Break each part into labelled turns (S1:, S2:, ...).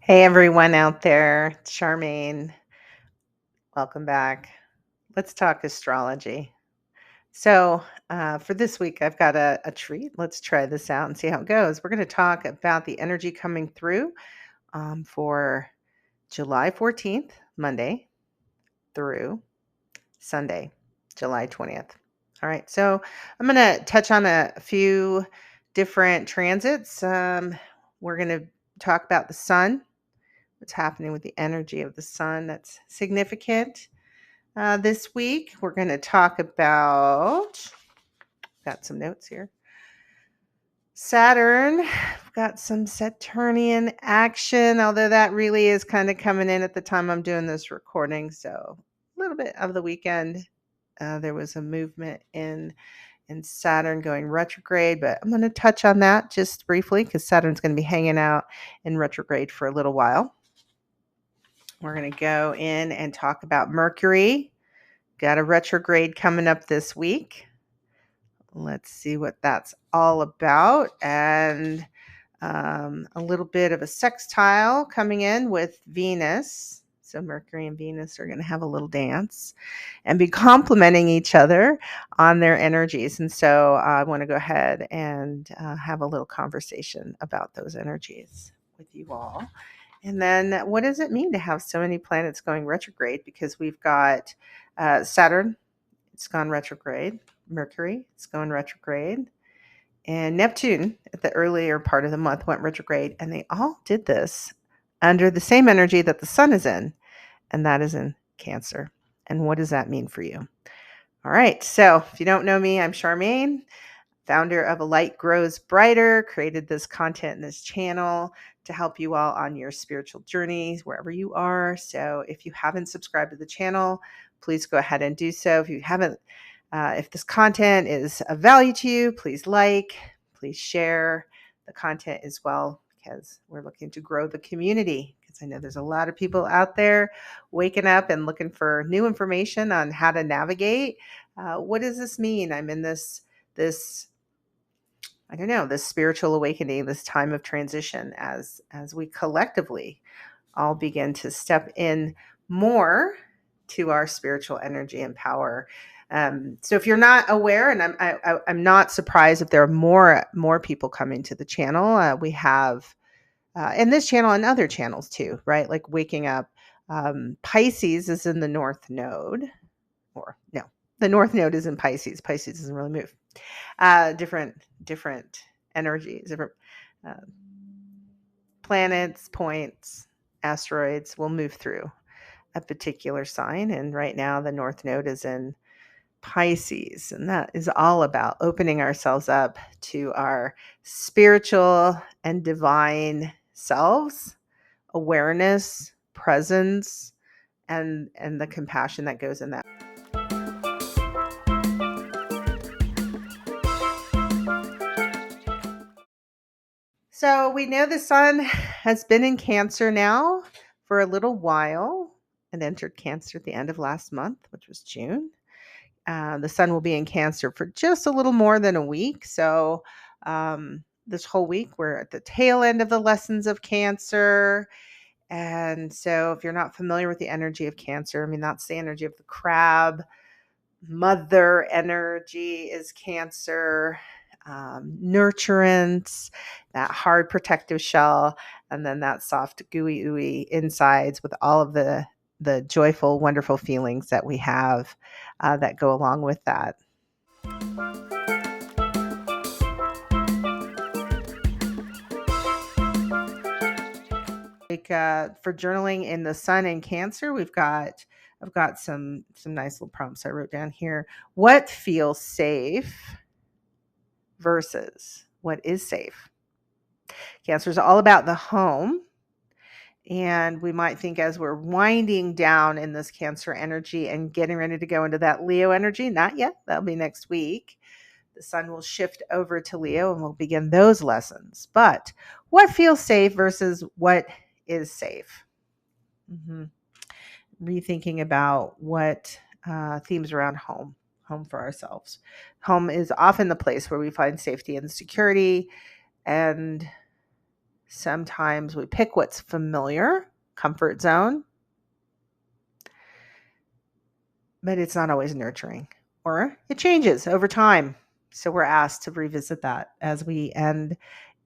S1: Hey everyone out there, it's Charmaine. Welcome back. Let's talk astrology. For this week, I've got a treat. Let's try this out and see how it goes. We're going to talk about the energy coming through for July 14th, Monday, through Sunday, July 20th. All right, so I'm going to touch on a few different transits. We're going to talk about the sun, what's happening with the energy of the sun that's significant. This week, we're going to talk about, got some notes here. Saturn, we've got some Saturnian action, although that really is kind of coming in at the time I'm doing this recording. So a little bit of the weekend, there was a movement in Saturn going retrograde, but I'm going to touch on that just briefly because Saturn's going to be hanging out in retrograde for a little while. We're going to go in and talk about Mercury. Got a retrograde coming up this week. Let's see what that's all about. And a little bit of a sextile coming in with Venus. So Mercury and Venus are going to have a little dance and be complementing each other on their energies. And so I want to go ahead and have a little conversation about those energies with you all. And then what does it mean to have so many planets going retrograde? Because we've got Saturn, it's gone retrograde. Mercury, it's going retrograde. And Neptune, at the earlier part of the month, went retrograde. And they all did this under the same energy that the sun is in, and that is in Cancer. And what does that mean for you? All right. So if you don't know me, I'm Charmaine, founder of A Light Grows Brighter, created this content in this channel to help you all on your spiritual journeys, wherever you are. So if you haven't subscribed to the channel, please go ahead and do so. If you haven't, if this content is of value to you, please please share the content as well, because we're looking to grow the community. Because I know there's a lot of people out there waking up and looking for new information on how to navigate. What does this mean? I'm in this I don't know, this spiritual awakening, this time of transition as we collectively all begin to step in more to our spiritual energy and power. So if you're not aware, and I'm not surprised if there are more people coming to the channel. We have in this channel and other channels too, right? Like waking up. Pisces is in the North Node, or no, the North Node is in Pisces. Pisces doesn't really move. Different energies, different uh, planets, points, asteroids will move through a particular sign. And right now, the North Node is in Pisces, and that is all about opening ourselves up to our spiritual and divine selves, awareness, presence, and the compassion that goes in that. So we know the sun has been in Cancer now for a little while. It entered Cancer at the end of last month, which was June. The sun will be in Cancer for just a little more than a week. So this whole week, we're at the tail end of the lessons of Cancer. And so if you're not familiar with the energy of Cancer, I mean, that's the energy of the crab. Mother energy is Cancer. Nurturance, that hard protective shell, and then that soft gooey ooey insides with all of the joyful, wonderful feelings that we have that go along with that. Like for journaling in the sun and Cancer, I've got some nice little prompts I wrote down here. What feels safe versus what is safe? Cancer is all about the home. And we might think, as we're winding down in this Cancer energy and getting ready to go into that Leo energy, not yet, that'll be next week. The sun will shift over to Leo and we'll begin those lessons. But what feels safe versus what is safe? Rethinking about what themes around home for ourselves. Home is often the place where we find safety and security, and Sometimes we pick what's familiar, comfort zone, but it's not always nurturing, or it changes over time. So we're asked to revisit that as we end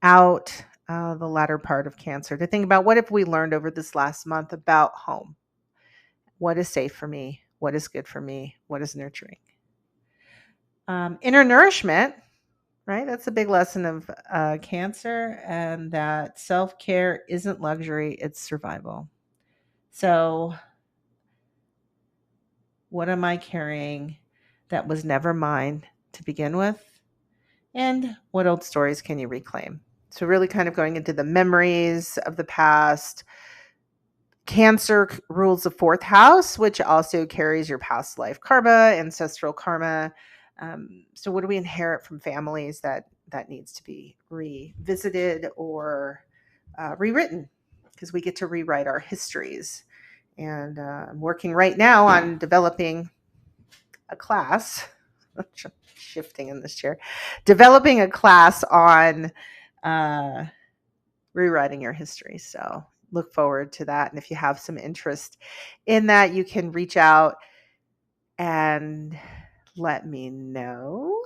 S1: out the latter part of Cancer, to think about, what have we learned over this last month about home? What is safe for me? What is good for me? What is nurturing? Inner nourishment, right? That's a big lesson of Cancer, and that self-care isn't luxury, it's survival. So what am I carrying that was never mine to begin with? And what old stories can you reclaim? So really kind of going into the memories of the past. Cancer rules the fourth house, which also carries your past life karma, ancestral karma. So what do we inherit from families that needs to be revisited or rewritten? Because we get to rewrite our histories. And I'm working right now on developing a class, shifting in this chair, developing a class on rewriting your history. So look forward to that. And if you have some interest in that, you can reach out and let me know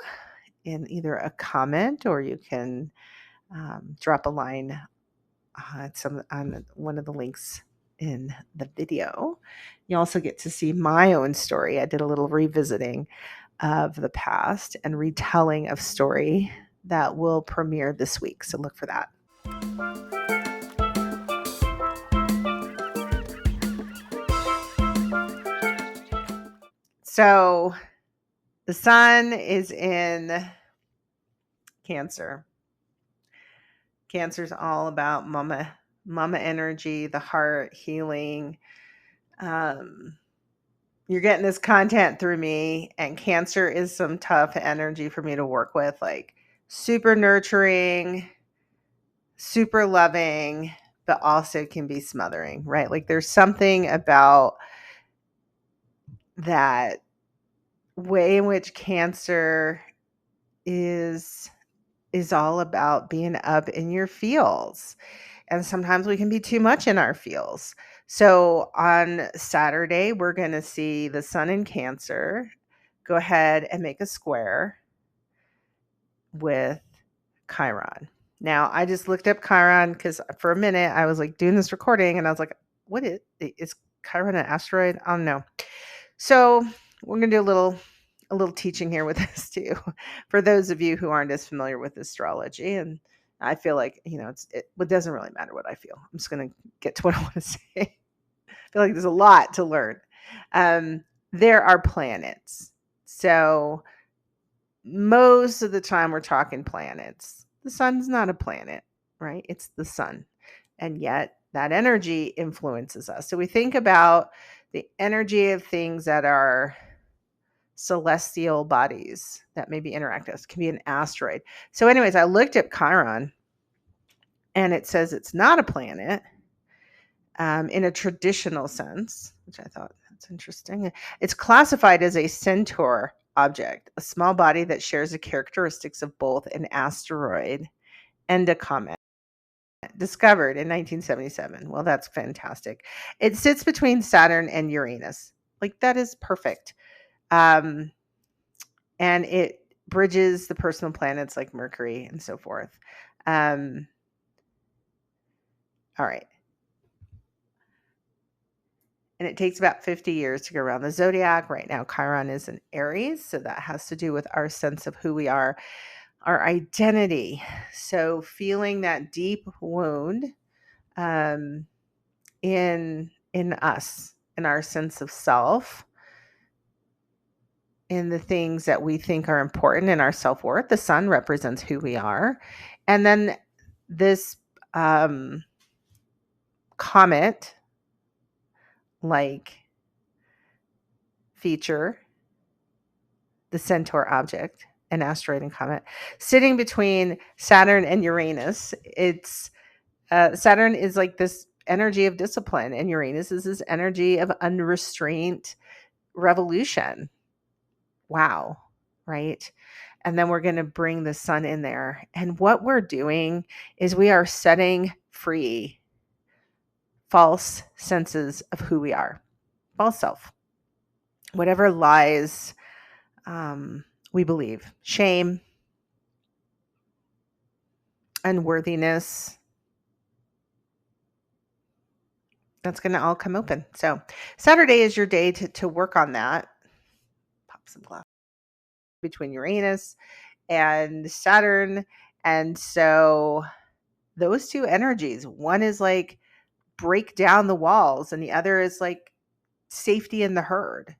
S1: in either a comment, or you can drop a line on one of the links in the video. You also get to see my own story. I did a little revisiting of the past and retelling of story that will premiere this week. So look for that. So the sun is in Cancer. Cancer is all about mama energy, the heart, healing. You're getting this content through me, and Cancer is some tough energy for me to work with, like super nurturing, super loving, but also can be smothering, right? Like there's something about that way in which Cancer is all about being up in your feels. And sometimes we can be too much in our feels. So on Saturday, we're going to see the sun in Cancer go ahead and make a square with Chiron. Now, I just looked up Chiron because for a minute I was like doing this recording and I was like, what is Chiron an asteroid? I don't know. So we're going to do a little teaching here with this too, for those of you who aren't as familiar with astrology. And I feel like, it doesn't really matter what I feel. I'm just going to get to what I want to say. I feel like there's a lot to learn. There are planets. So most of the time we're talking planets. The sun's not a planet, right? It's the sun. And yet that energy influences us. So we think about the energy of things that are celestial bodies that maybe interact with us. It can be an asteroid. So anyways, I looked at Chiron, and it says it's not a planet in a traditional sense, which I thought that's interesting. It's classified as a centaur object, a small body that shares the characteristics of both an asteroid and a comet, discovered in 1977. Well, that's fantastic. It sits between Saturn and Uranus. Like, that is perfect. And it bridges the personal planets like Mercury and so forth. All right. And it takes about 50 years to go around the zodiac. Right now, Chiron is in Aries, so that has to do with our sense of who we are, our identity. So feeling that deep wound in us, in our sense of self, in the things that we think are important in our self-worth. The sun represents who we are. And then this comet like feature, the centaur object, an asteroid and comet, sitting between Saturn and Uranus. It's Saturn is like this energy of discipline, and Uranus is this energy of unrestrained revolution. Wow, right? And then we're going to bring the sun in there. And what we're doing is we are setting free false senses of who we are, false self, whatever lies we believe, shame, unworthiness. That's going to all come open. So Saturday is your day to work on that. Pop some glass between Uranus and Saturn. And so those two energies, one is like break down the walls, and the other is like safety in the herd,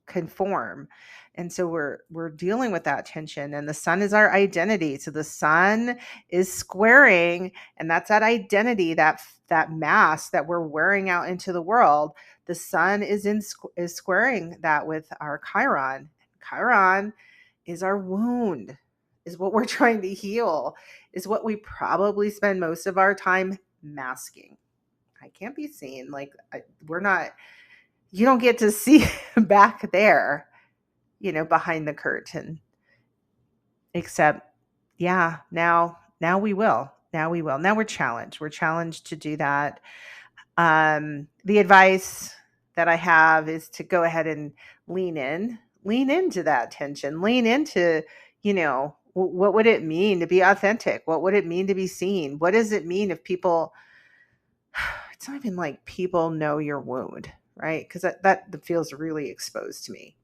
S1: conform. And so we're dealing with that tension, and the sun is our identity. So the sun is squaring, and that's that identity, that mask that we're wearing out into the world. The sun is squaring that with our Chiron. Chiron is our wound, is what we're trying to heal, is what we probably spend most of our time masking. I can't be seen. Like we're not, you don't get to see back there, behind the curtain, except, yeah, now we will. Now we will. Now we're challenged. We're challenged to do that. The advice that I have is to go ahead and lean into that tension, lean into, what would it mean to be authentic? What would it mean to be seen? What does it mean if people, it's not even like people know your wound, right? Because that feels really exposed to me.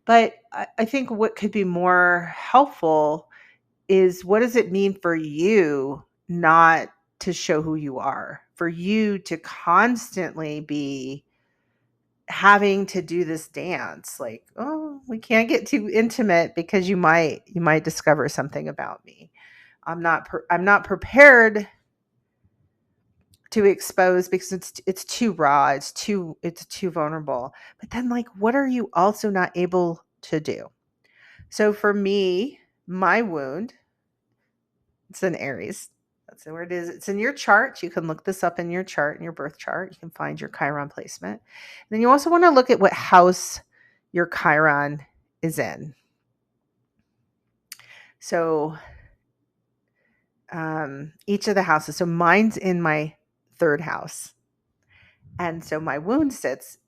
S1: But I think what could be more helpful is, what does it mean for you not to show who you are, for you to constantly be having to do this dance, like, oh, we can't get too intimate because you might discover something about me. I'm not prepared to expose because it's too raw, it's too vulnerable. But then, like, what are you also not able to do? So for me, my wound, it's an Aries. That's where it is. It's in your chart. You can look this up in your chart, in your birth chart. You can find your Chiron placement. And then you also want to look at what house your Chiron is in. So each of the houses. So mine's in my third house. And so my wound sits,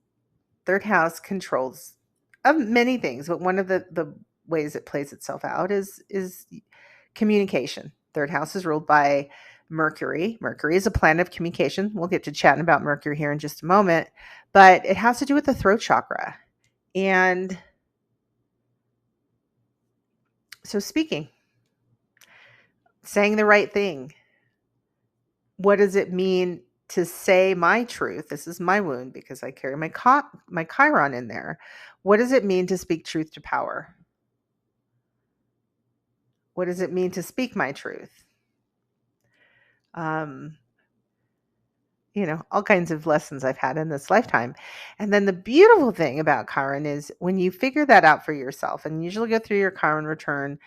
S1: third house controls many things, but one of the ways it plays itself out is communication. Third house is ruled by Mercury. Mercury is a planet of communication. We'll get to chatting about Mercury here in just a moment, but it has to do with the throat chakra. And so speaking, saying the right thing. What does it mean to say my truth? This is my wound because I carry my Chiron in there. What does it mean to speak truth to power? What does it mean to speak my truth? All kinds of lessons I've had in this lifetime. And then the beautiful thing about Chiron is when you figure that out for yourself, and usually go through your Chiron return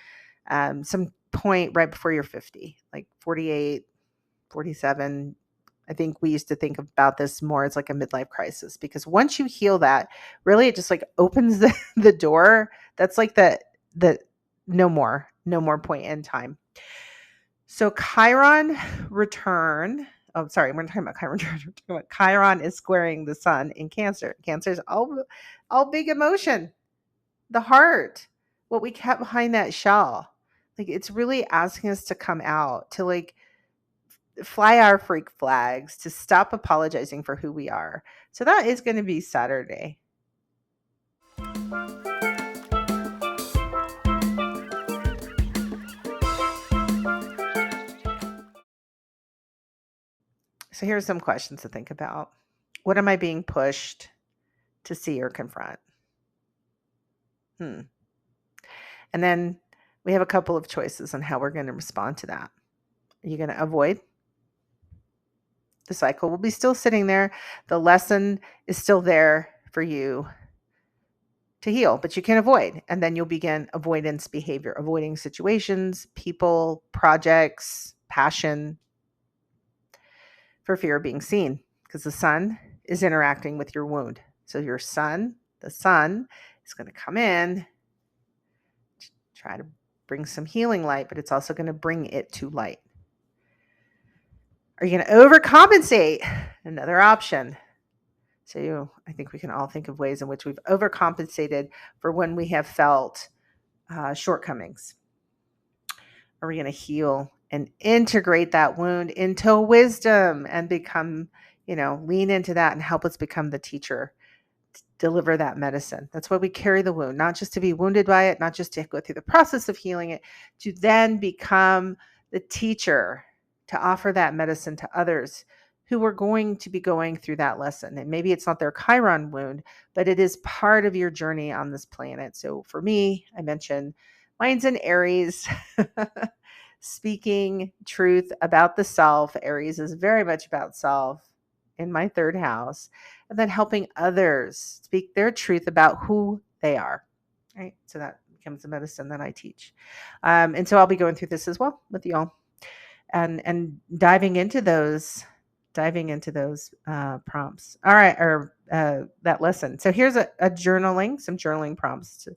S1: some point right before you're 50, like 48, 47. I think we used to think about this more as like a midlife crisis, because once you heal that, really it just like opens the door. That's like the no more point in time. So Chiron return. Oh, sorry, we're not talking about Chiron return. We're talking about Chiron is squaring the sun in Cancer. Cancer is all big emotion, the heart, what we kept behind that shell. Like, it's really asking us to come out, to like fly our freak flags, to stop apologizing for who we are. So that is going to be Saturday. So here's some questions to think about. What am I being pushed to see or confront? And then we have a couple of choices on how we're going to respond to that. Are you going to avoid? The cycle will be still sitting there. The lesson is still there for you to heal, but you can avoid. And then you'll begin avoidance behavior, avoiding situations, people, projects, passion, for fear of being seen, because the sun is interacting with your wound. So the sun is going to come in, try to bring some healing light, but it's also going to bring it to light. Are you going to overcompensate? Another option. So I think we can all think of ways in which we've overcompensated for when we have felt shortcomings. Are we going to heal and integrate that wound into wisdom and become, lean into that and help us become the teacher, deliver that medicine? That's why we carry the wound, not just to be wounded by it, not just to go through the process of healing it, to then become the teacher, to offer that medicine to others who are going to be going through that lesson. And maybe it's not their Chiron wound, but it is part of your journey on this planet. So for me, I mentioned mine's in Aries. Speaking truth about the self. Aries is very much about self in my third house. And then helping others speak their truth about who they are. Right. So that becomes the medicine that I teach. And so I'll be going through this as well with y'all and diving into those prompts. All right. Or that lesson. So here's some journaling prompts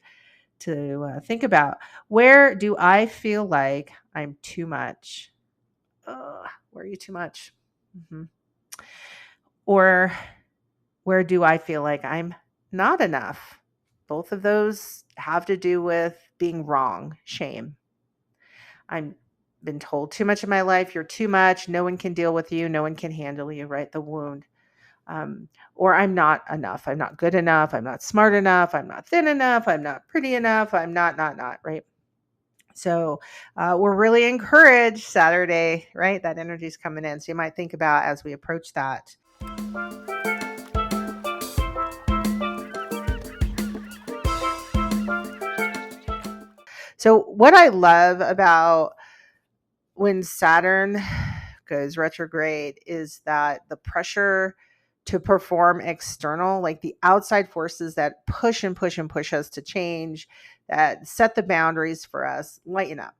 S1: to think about. Where do I feel like I'm too much? Where are you too much? Mm-hmm. Or where do I feel like I'm not enough? Both of those have to do with being wrong, shame. I've been told too much in my life. You're too much. No one can deal with you. No one can handle you, right? The wound. Or I'm not enough. I'm not good enough. I'm not smart enough. I'm not thin enough. I'm not pretty enough. I'm not, right? So we're really encouraged Saturday, right? That energy is coming in. So you might think about as we approach that. So what I love about when Saturn goes retrograde is that the pressure to perform external, like the outside forces that push and push and push us to change, that set the boundaries for us, lighten up.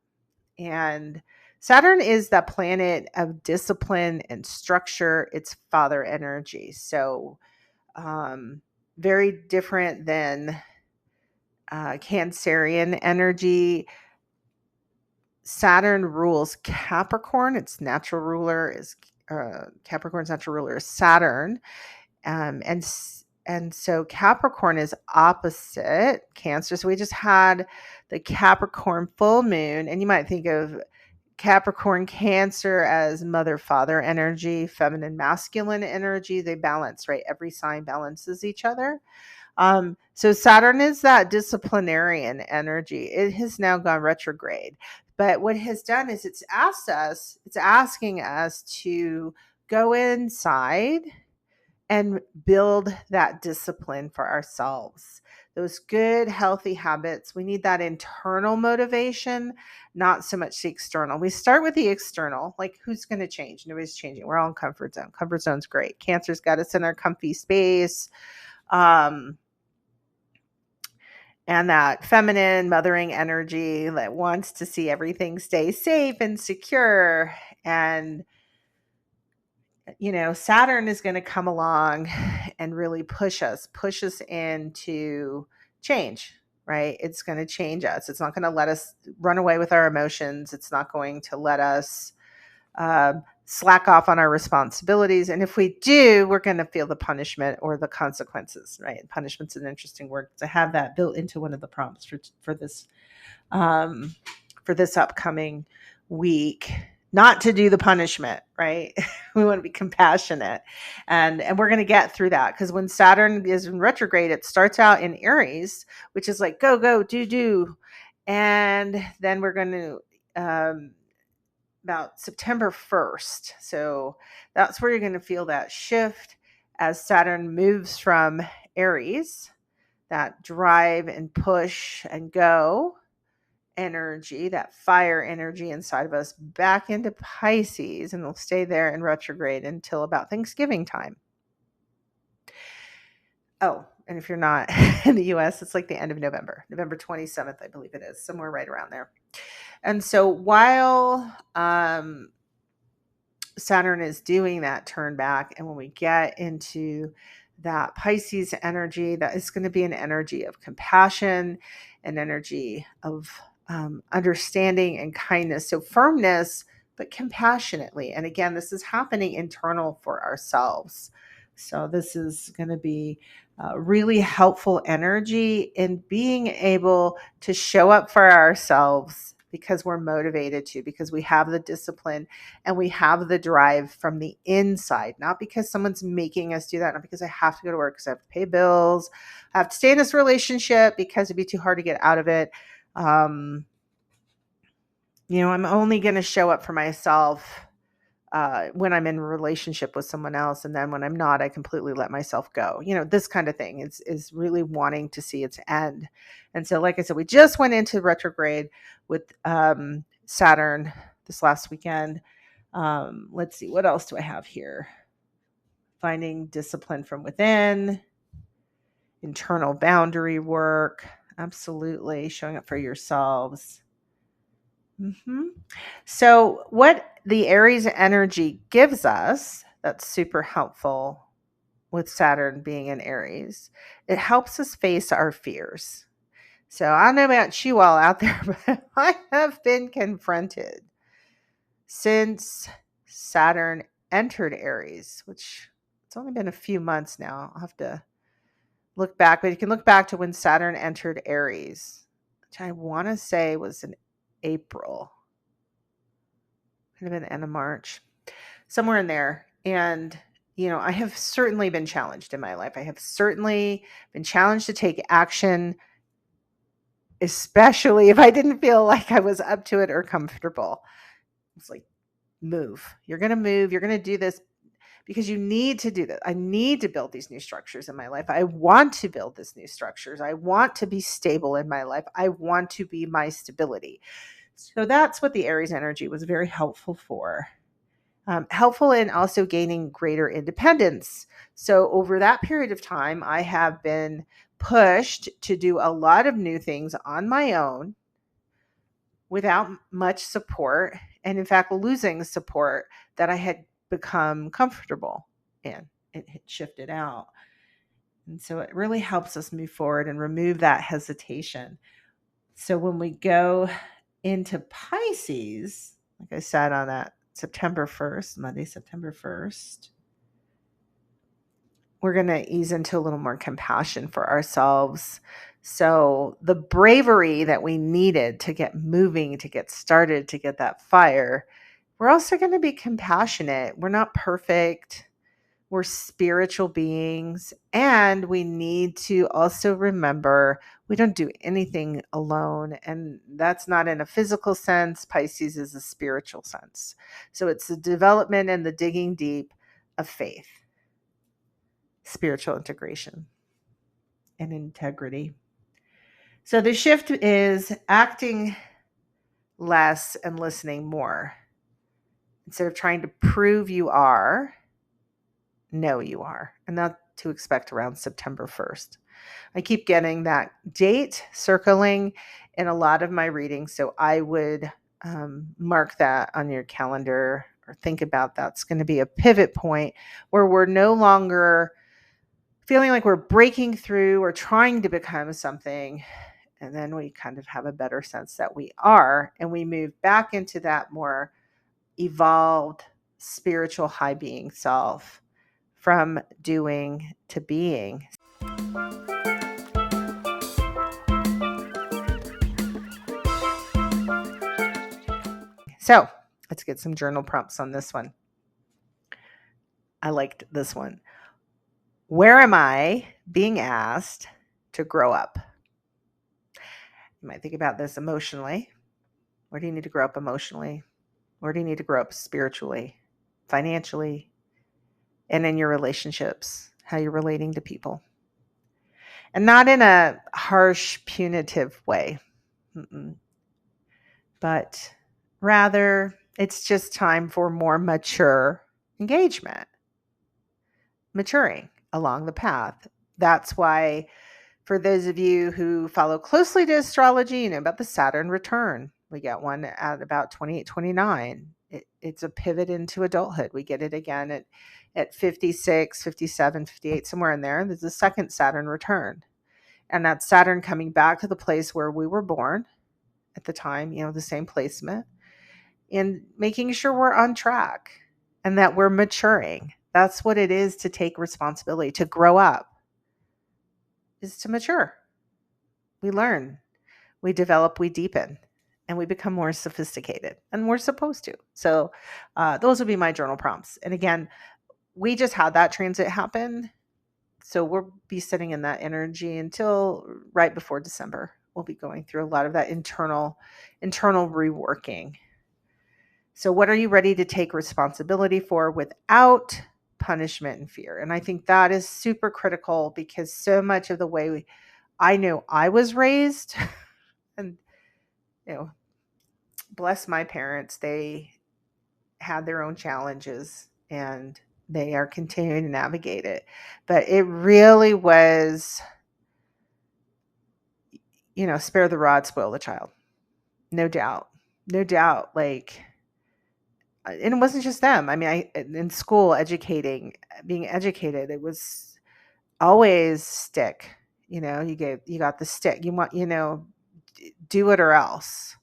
S1: And Saturn is that planet of discipline and structure. It's father energy. So very different than Cancerian energy. Saturn rules Capricorn. Its natural ruler is Capricorn's natural ruler is Saturn, and so Capricorn is opposite Cancer. So we just had the Capricorn full moon, and you might think of Capricorn Cancer as mother father energy, feminine masculine energy. They balance, right? Every sign balances each other. So Saturn is that disciplinarian energy. It has now gone retrograde. But what it has done is it's asking us to go inside and build that discipline for ourselves. Those good, healthy habits. We need that internal motivation, not so much the external. We start with the external, like who's going to change? Nobody's changing. We're all in comfort zone. Comfort zone's great. Cancer's got us in our comfy space. And that feminine mothering energy that wants to see everything stay safe and secure. And, Saturn is going to come along and really push us into change, right? It's going to change us. It's not going to let us run away with our emotions. It's not going to let us slack off on our responsibilities. And if we do, we're going to feel the punishment or the consequences, right? Punishment's an interesting word to have that built into one of the prompts for this upcoming week. Not to do the punishment, right? We want to be compassionate. And we're going to get through that because when Saturn is in retrograde, it starts out in Aries, which is like go, do. And then we're going to about September 1st. So that's where you're going to feel that shift as Saturn moves from Aries, that drive and push and go energy, that fire energy inside of us, back into Pisces, and it'll stay there in retrograde until about Thanksgiving time. Oh, and if you're not in the US, it's like the end of November 27th, I believe it is, somewhere right around there. And so while Saturn is doing that turn back, and when we get into that Pisces energy, that is going to be an energy of compassion, an energy of understanding and kindness. So firmness, but compassionately. And again, this is happening internal for ourselves. So this is going to be really helpful energy in being able to show up for ourselves because we're motivated to, because we have the discipline and we have the drive from the inside, not because someone's making us do that, not because I have to go to work because I have to pay bills, I have to stay in this relationship because it'd be too hard to get out of it. Um, I'm only going to show up for myself when I'm in a relationship with someone else. And then when I'm not, I completely let myself go. This kind of thing is really wanting to see its end. And so, like I said, we just went into retrograde with Saturn this last weekend. Let's see, what else do I have here? Finding discipline from within, internal boundary work, absolutely showing up for yourselves. So what the Aries energy gives us, that's super helpful with Saturn being in Aries, it helps us face our fears. So I don't know about you all out there, but I have been confronted since Saturn entered Aries, which it's only been a few months now. I'll have to look back, but you can look back to when Saturn entered Aries, which I want to say was in April. Could have been the end of March, somewhere in there. And, I have certainly been challenged in my life. I have certainly been challenged to take action, especially if I didn't feel like I was up to it or comfortable. It's like, move. You're going to move. You're going to do this because you need to do that. I need to build these new structures in my life. I want to build these new structures. I want to be stable in my life. I want to be my stability. So that's what the Aries energy was very helpful for. Helpful in also gaining greater independence. So over that period of time, I have been pushed to do a lot of new things on my own without much support, and in fact, losing support that I had become comfortable in. It had shifted out. And so it really helps us move forward and remove that hesitation. So when we go into Pisces, like I said, on that September 1st, Monday, September 1st, we're going to ease into a little more compassion for ourselves. So the bravery that we needed to get moving, to get started, to get that fire, we're also going to be compassionate. We're not perfect. We're spiritual beings. And we need to also remember we don't do anything alone. And that's not in a physical sense. Pisces is a spiritual sense. So it's the development and the digging deep of faith, spiritual integration, and integrity. So the shift is acting less and listening more. Instead of trying to prove you are, know you are. And that's to expect around September 1st. I keep getting that date circling in a lot of my readings. So I would mark that on your calendar or think about that's going to be a pivot point where we're no longer feeling like we're breaking through or trying to become something. And then we kind of have a better sense that we are, and we move back into that more evolved spiritual high being self, from doing to being. So let's get some journal prompts on this one. I liked this one. Where am I being asked to grow up? You might think about this emotionally. Where do you need to grow up emotionally? Where do you need to grow up spiritually, financially, and in your relationships, how you're relating to people? And not in a harsh, punitive way, but rather it's just time for more mature engagement, maturing along the path. That's why, for those of you who follow closely to astrology, you know about the Saturn return. We get one at about 28, 29. It's a pivot into adulthood. We get it again at 56, 57, 58, somewhere in there. There's a second Saturn return. And that's Saturn coming back to the place where we were born at the time, the same placement, and making sure we're on track and that we're maturing. That's what it is to take responsibility, to grow up, is to mature. We learn, we develop, we deepen, and we become more sophisticated, and we're supposed to. So those would be my journal prompts. And again, we just had that transit happen. So we'll be sitting in that energy until right before December. We'll be going through a lot of that internal reworking. So what are you ready to take responsibility for without punishment and fear? And I think that is super critical, because so much of the way I know I was raised, and bless my parents, they had their own challenges and they are continuing to navigate it. But it really was, spare the rod, spoil the child. No doubt. No doubt. And it wasn't just them. I mean, in school, being educated, it was always stick. You got the stick. You want, do it or else.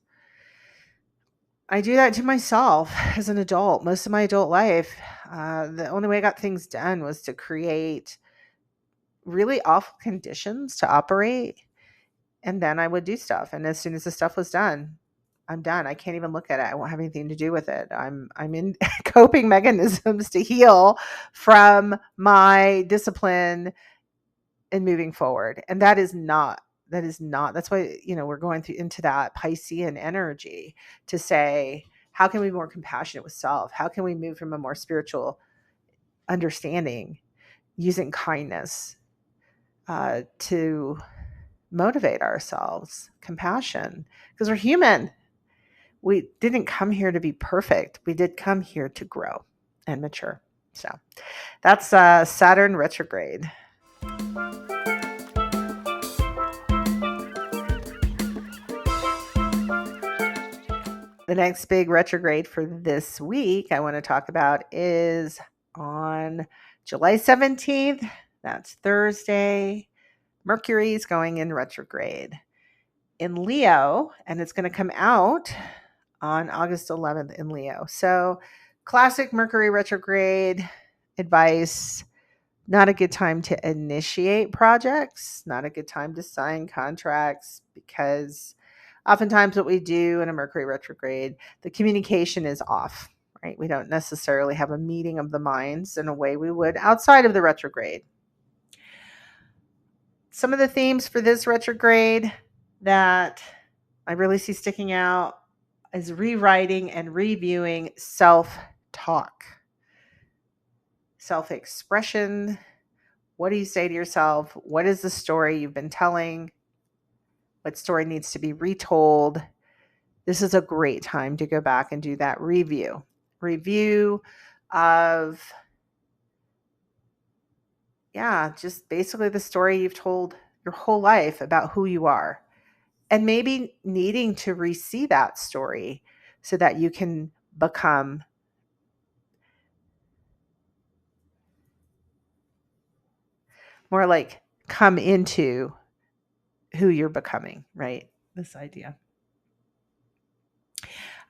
S1: I do that to myself as an adult. Most of my adult life, the only way I got things done was to create really awful conditions to operate. And then I would do stuff. And as soon as the stuff was done, I'm done. I can't even look at it. I won't have anything to do with it. I'm in coping mechanisms to heal from my discipline and moving forward. And that's why, we're going into that Piscean energy to say, how can we be more compassionate with self? How can we move from a more spiritual understanding using kindness to motivate ourselves, compassion, because we're human. We didn't come here to be perfect. We did come here to grow and mature. So that's Saturn retrograde. The next big retrograde for this week I want to talk about is on July 17th. That's Thursday. Mercury is going in retrograde in Leo, and it's going to come out on August 11th in Leo. So classic Mercury retrograde advice: not a good time to initiate projects, not a good time to sign contracts, because oftentimes what we do in a Mercury retrograde, the communication is off, right? We don't necessarily have a meeting of the minds in a way we would outside of the retrograde. Some of the themes for this retrograde that I really see sticking out is rewriting and reviewing self-talk, self-expression. What do you say to yourself? What is the story you've been telling? What story needs to be retold? This is a great time to go back and do that review of, just basically the story you've told your whole life about who you are, and maybe needing to re-see that story so that you can become more like come into who you're becoming, right? This idea.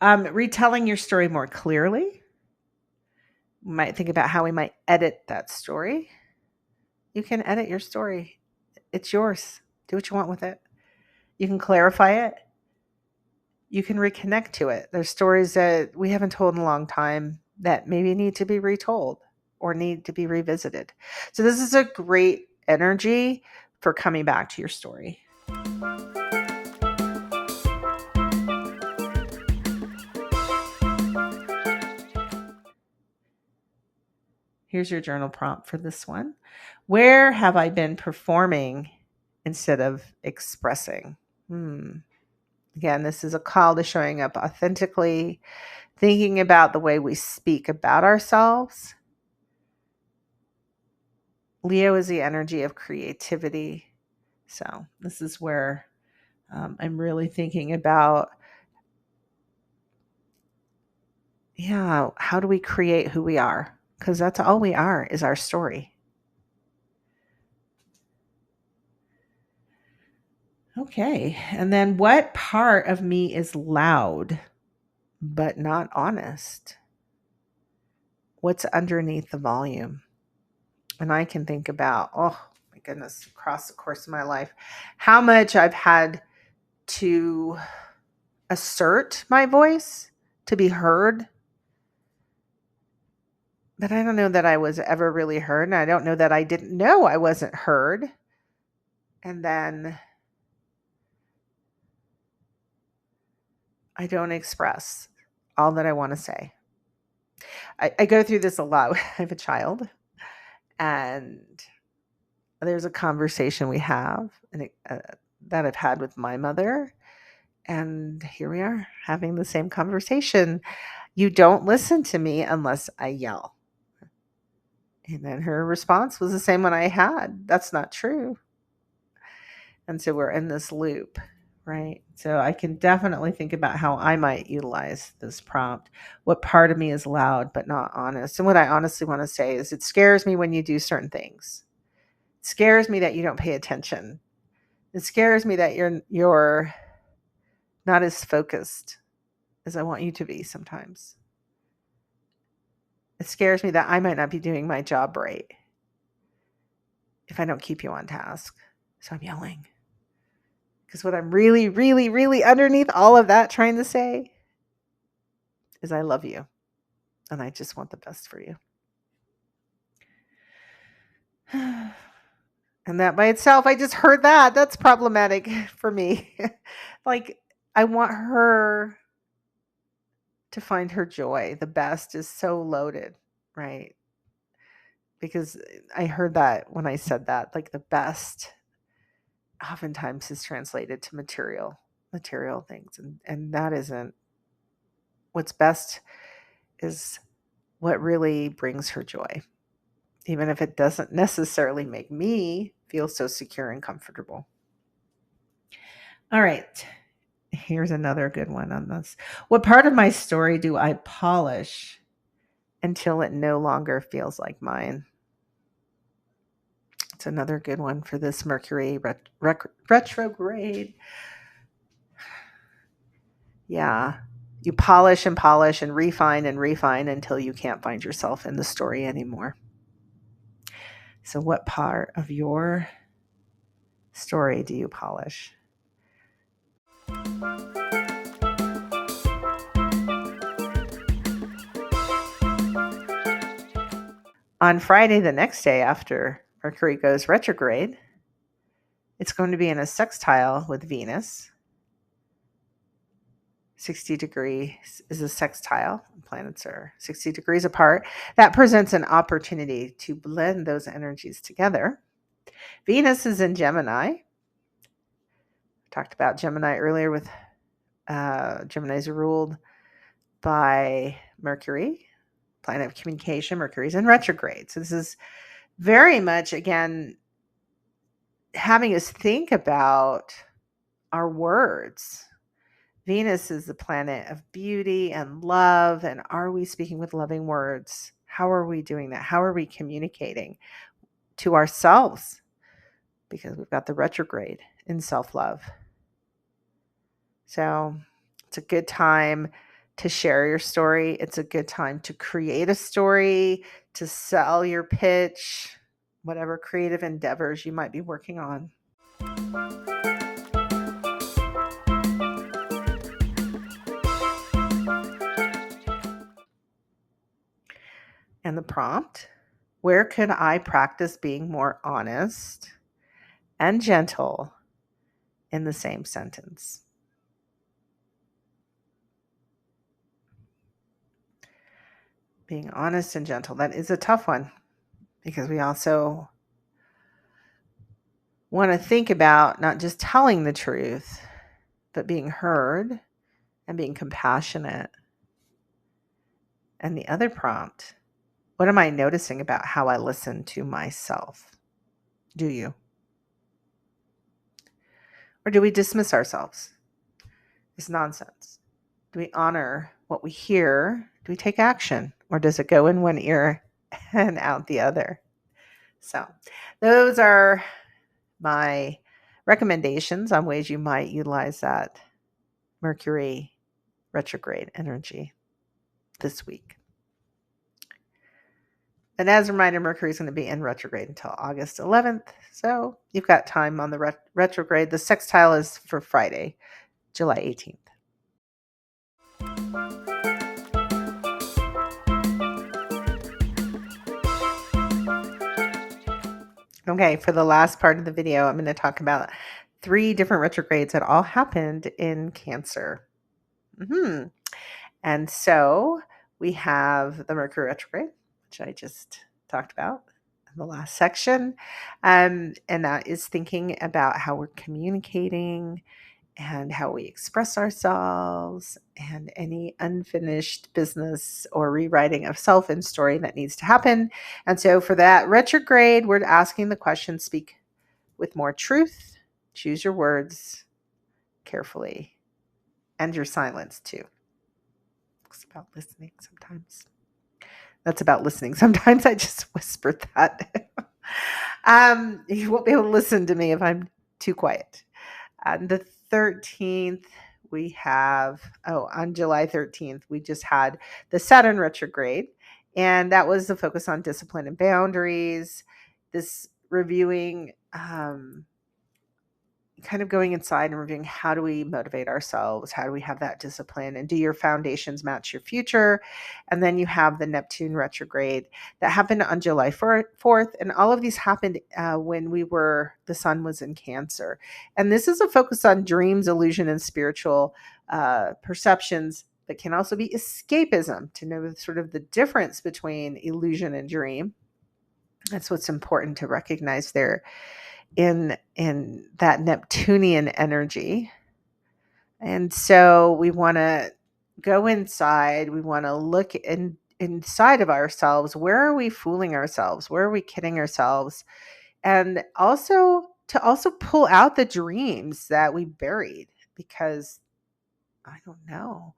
S1: Retelling your story more clearly. We might think about how we might edit that story. You can edit your story. It's yours. Do what you want with it. You can clarify it. You can reconnect to it. There's stories that we haven't told in a long time that maybe need to be retold or need to be revisited. So this is a great energy for coming back to your story. Here's your journal prompt for this one. Where have I been performing instead of expressing? Again, this is a call to showing up authentically, thinking about the way we speak about ourselves. Leo is the energy of creativity. So this is where I'm really thinking about, how do we create who we are? Because that's all we are, is our story. Okay. And then what part of me is loud but not honest? What's underneath the volume? And I can think about, oh my goodness, across the course of my life, how much I've had to assert my voice to be heard. But I don't know that I was ever really heard. And I don't know that I didn't know I wasn't heard. And then I don't express all that I want to say. I go through this a lot. I have a child, and there's a conversation we have that I've had with my mother. And here we are having the same conversation. You don't listen to me unless I yell. And then her response was the same one I had. That's not true. And so we're in this loop, right? So I can definitely think about how I might utilize this prompt. What part of me is loud but not honest? And what I honestly want to say is it scares me when you do certain things. It scares me that you don't pay attention. It scares me that you're not as focused as I want you to be sometimes. It scares me that I might not be doing my job right if I don't keep you on task. So I'm yelling. Because what I'm really, really, really underneath all of that trying to say is I love you. And I just want the best for you. And that by itself, I just heard that. That's problematic for me. Like, I want her to find her joy. The best is so loaded, right? Because I heard that when I said that, like the best oftentimes is translated to material things. And that isn't what's best is what really brings her joy, even if it doesn't necessarily make me feel so secure and comfortable. All right. Here's another good one on this. What part of my story do I polish until it no longer feels like mine? It's another good one for this Mercury retrograde. Yeah. You polish and refine until you can't find yourself in the story anymore. So, what part of your story do you polish? On Friday, the next day after Mercury goes retrograde, it's going to be in a sextile with Venus. 60 degrees is a sextile. Planets are 60 degrees apart. That presents an opportunity to blend those energies together. Venus is in Gemini. Talked about Gemini earlier with Gemini's are ruled by Mercury, planet of communication. Mercury's in retrograde. So this is very much, again, having us think about our words. Venus is the planet of beauty and love. And are we speaking with loving words? How are we doing that? How are we communicating to ourselves? Because we've got the retrograde in self-love. So it's a good time to share your story. It's a good time to create a story, to sell your pitch, whatever creative endeavors you might be working on. And the prompt, where could I practice being more honest and gentle in the same sentence? Being honest and gentle, that is a tough one because we also want to think about not just telling the truth, but being heard and being compassionate. And the other prompt, what am I noticing about how I listen to myself? Do you? Or do we dismiss ourselves? It's nonsense. Do we honor what we hear? Do we take action? Or does it go in one ear and out the other? So those are my recommendations on ways you might utilize that Mercury retrograde energy this week. And as a reminder, Mercury is going to be in retrograde until August 11th. So you've got time on the retrograde. The sextile is for Friday, July 18th. Okay, for the last part of the video, I'm going to talk about 3 different retrogrades that all happened in Cancer. And so we have the Mercury retrograde, which I just talked about in the last section. And that is thinking about how we're communicating and how we express ourselves and any unfinished business or rewriting of self and story that needs to happen. And so for that retrograde, we're asking the question, speak with more truth, choose your words carefully, and your silence too. It's about listening sometimes. That's about listening. Sometimes I just whispered that. You won't be able to listen to me if I'm too quiet. On the 13th, we have, on July 13th, we just had the Saturn retrograde, and that was the focus on discipline and boundaries. This reviewing, kind of going inside and reviewing, how do we motivate ourselves? How do we have that discipline? And do your foundations match your future? And then you have the Neptune retrograde that happened on July 4th. And all of these happened when the sun was in Cancer. And this is a focus on dreams, illusion, and spiritual perceptions, but can also be escapism, to know sort of the difference between illusion and dream. That's what's important to recognize there in that Neptunian energy. And so we want to go inside. We want to look inside of ourselves. Where are we fooling ourselves? Where are we kidding ourselves? And also to pull out the dreams that we buried, because I don't know,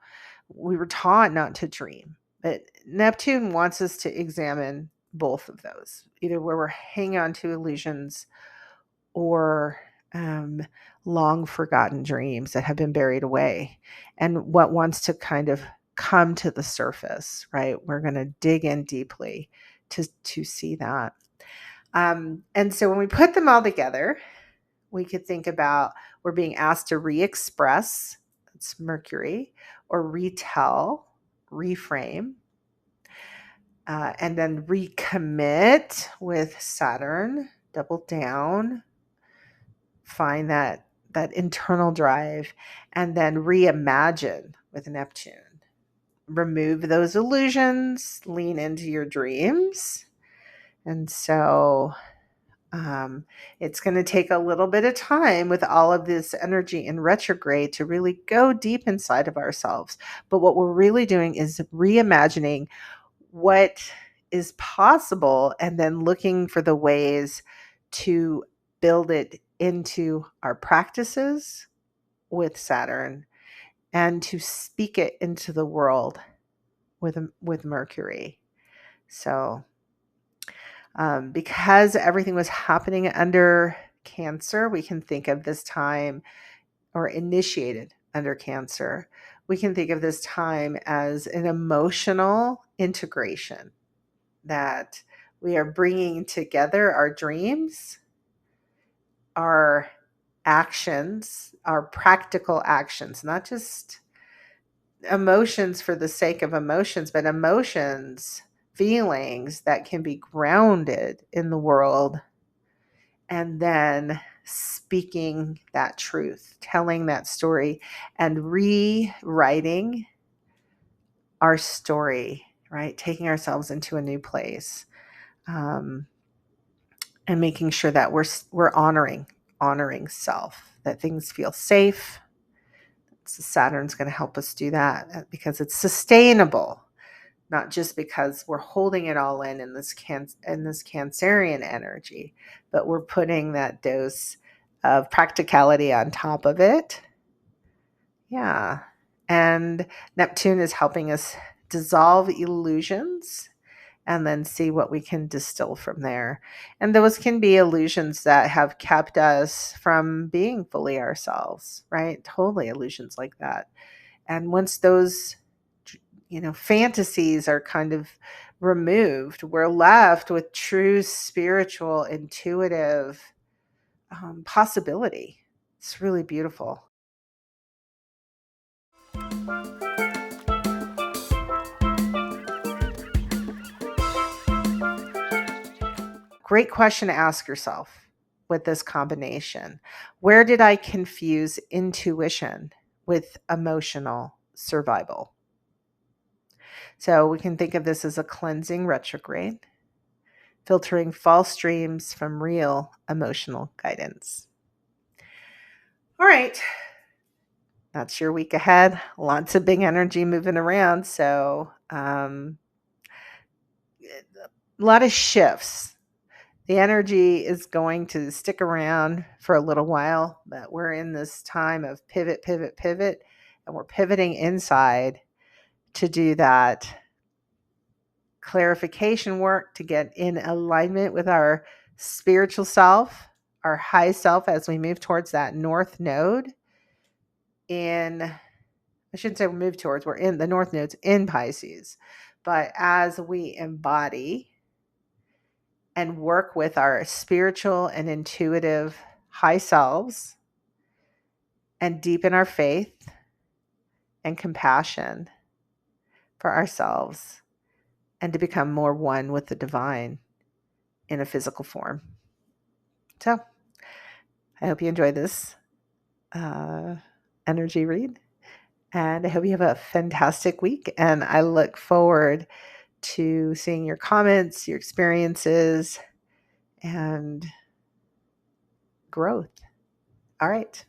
S1: we were taught not to dream. But Neptune wants us to examine both of those, either where we're hanging on to illusions or long forgotten dreams that have been buried away, and what wants to kind of come to the surface, right? We're going to dig in deeply to see that. And so when we put them all together, we could think about, we're being asked to re-express, that's Mercury, or retell, reframe, and then recommit with Saturn, double down, find that internal drive, and then reimagine with Neptune. Remove those illusions, lean into your dreams. And so it's going to take a little bit of time with all of this energy in retrograde to really go deep inside of ourselves. But what we're really doing is reimagining what is possible, and then looking for the ways to build it into our practices with Saturn, and to speak it into the world with Mercury. So because everything was happening under Cancer, we can think of this time, or initiated under Cancer, we can think of this time as an emotional integration, that we are bringing together our dreams, our actions, our practical actions, not just emotions for the sake of emotions, but emotions, feelings that can be grounded in the world, and then speaking that truth, telling that story, and rewriting our story, right? Taking ourselves into a new place, and making sure that we're honoring self, that things feel safe. So Saturn's going to help us do that because it's sustainable, not just because we're holding it all in this Cancerian energy, but we're putting that dose of practicality on top of it. Yeah. And Neptune is helping us dissolve illusions and then see what we can distill from there. And those can be illusions that have kept us from being fully ourselves, right? Totally illusions like that. And once those, fantasies are kind of removed, we're left with true spiritual, intuitive possibility. It's really beautiful. Great question to ask yourself with this combination. Where did I confuse intuition with emotional survival? So we can think of this as a cleansing retrograde, filtering false dreams from real emotional guidance. All right. That's your week ahead. Lots of big energy moving around. So, a lot of shifts. The energy is going to stick around for a little while, but we're in this time of pivot, pivot, pivot, and we're pivoting inside to do that clarification work to get in alignment with our spiritual self, our high self, as we move towards that north node I shouldn't say we move towards, we're in the north nodes in Pisces. But as we embody and work with our spiritual and intuitive high selves and deepen our faith and compassion for ourselves and to become more one with the divine in a physical form. So I hope you enjoy this energy read, and I hope you have a fantastic week. And I look forward to seeing your comments, your experiences, and growth. All right.